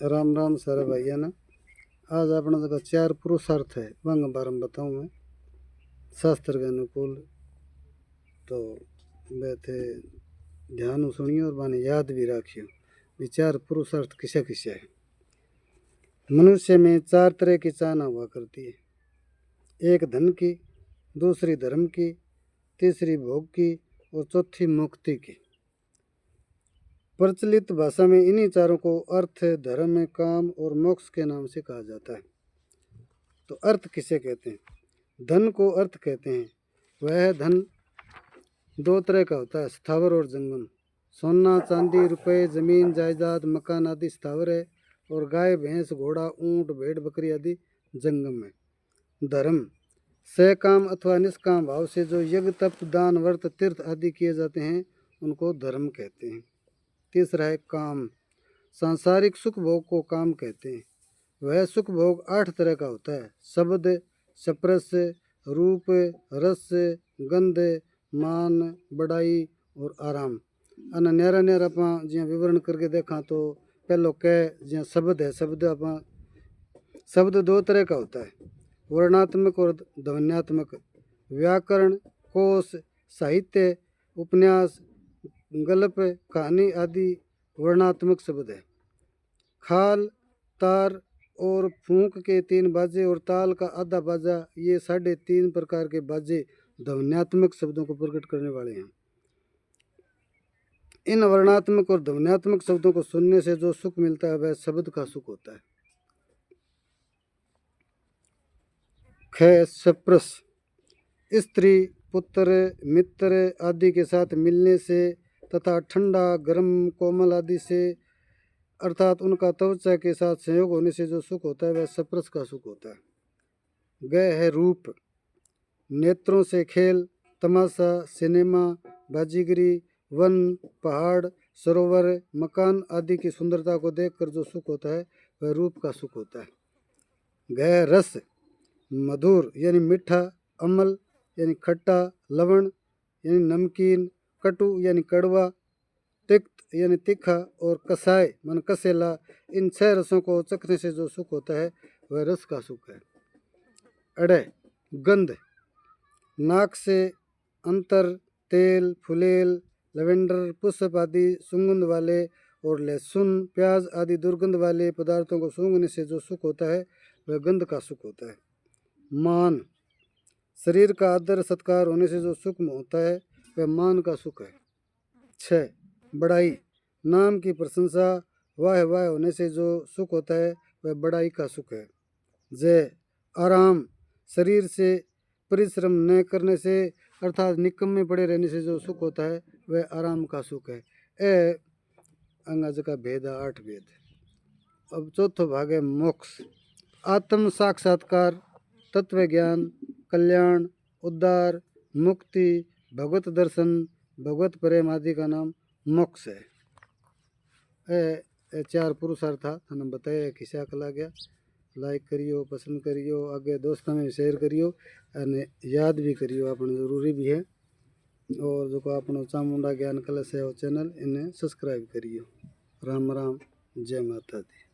राम राम सारे भाइया ना। आज अपना जगह चार पुरुषार्थ है वंग बारे में बताऊँ मैं शास्त्र के अनुकूल। तो बैठे ध्यान सुनियो और माने याद भी रखियो। विचार पुरुषार्थ किसे किसे है। मनुष्य में चार तरह की चाहना हुआ करती है। एक धन की, दूसरी धर्म की, तीसरी भोग की और चौथी मुक्ति की। प्रचलित भाषा में इन्हीं चारों को अर्थ, धर्म, काम और मोक्ष के नाम से कहा जाता है। तो अर्थ किसे कहते हैं? धन को अर्थ कहते हैं। वह धन दो तरह का होता है, स्थावर और जंगम। सोना, चांदी, रुपए, जमीन, जायदाद, मकान आदि स्थावर है और गाय, भैंस, घोड़ा, ऊंट, भेड़, बकरी आदि जंगम है। धर्म सकाम अथवा निष्काम भाव से जो यज्ञ, तप, दान, व्रत, तीर्थ आदि किए जाते हैं उनको धर्म कहते हैं। तीसरा है काम। सांसारिक सुख भोग को काम कहते हैं। वह सुख भोग 8 तरह का होता है। शब्द, स्पर्श, रूप, रस, गंध, मान, बड़ाई और आराम। अन न्यारा न्यारा अपना जिया विवरण करके देखा तो पहलो कह जिया शब्द है। शब्द 2 तरह का होता है, वर्णात्मक और ध्वन्यात्मक। व्याकरण, कोश, साहित्य, उपन्यास, गल्प, कहानी आदि वर्णात्मक शब्द है। खाल, तार और फूंक के 3 बाजे और ताल का आधा बाजा, ये 3.5 प्रकार के बाजे ध्वन्यात्मक शब्दों को प्रकट करने वाले हैं। इन वर्णात्मक और ध्वन्यात्मक शब्दों को सुनने से जो सुख मिलता है वह शब्द का सुख होता है। ख स्पर्श, स्त्री, पुत्र, मित्र आदि के साथ मिलने से तथा ठंडा, गर्म, कोमल आदि से अर्थात उनका त्वचा के साथ संयोग होने से जो सुख होता है वह स्पर्श का सुख होता है। ग है रूप, नेत्रों से खेल, तमाशा, सिनेमा, बाजीगरी, वन, पहाड़, सरोवर, मकान आदि की सुंदरता को देखकर जो सुख होता है वह रूप का सुख होता है। ग है रस, मधुर यानी मीठा, अम्ल यानी खट्टा, लवण यानी नमकीन, कटु यानी कड़वा, तिक्त यानी तीखा और कसाय मन कसेला। इन 6 रसों को चखने से जो सुख होता है वह रस का सुख है। अड़े गंध, नाक से अंतर, तेल, फुलेल, लवेंडर, पुष्प आदि सुगंध वाले और लहसुन, प्याज आदि दुर्गंध वाले पदार्थों को सूंघने से जो सुख होता है वह गंध का सुख होता है। मान, शरीर का आदर सत्कार होने से जो सुख होता है वह मान का सुख है। 6 बड़ाई, नाम की प्रशंसा, वाह वाह होने से जो सुख होता है वह बड़ाई का सुख है। जय आराम, शरीर से परिश्रम न करने से अर्थात निकम्मे पड़े रहने से जो सुख होता है वह आराम का सुख है। ए अंगाज का भेद 8 भेद। अब चौथो भाग है मोक्ष। आत्म साक्षात्कार, तत्व ज्ञान, कल्याण, उद्धार, मुक्ति, भगवत दर्शन, भगवत प्रेम आदि का नाम मोक्ष है। ए 4 पुरुषार्थ था थाने बताया खिसा कला गया। लाइक करियो, पसंद करियो, आगे दोस्तों में शेयर करियो और याद भी करियो, अपने जरूरी भी है। और जो अपनो चामुंडा ज्ञान कलश है वो चैनल इन्हें सब्सक्राइब करियो। राम राम, जय माता दी।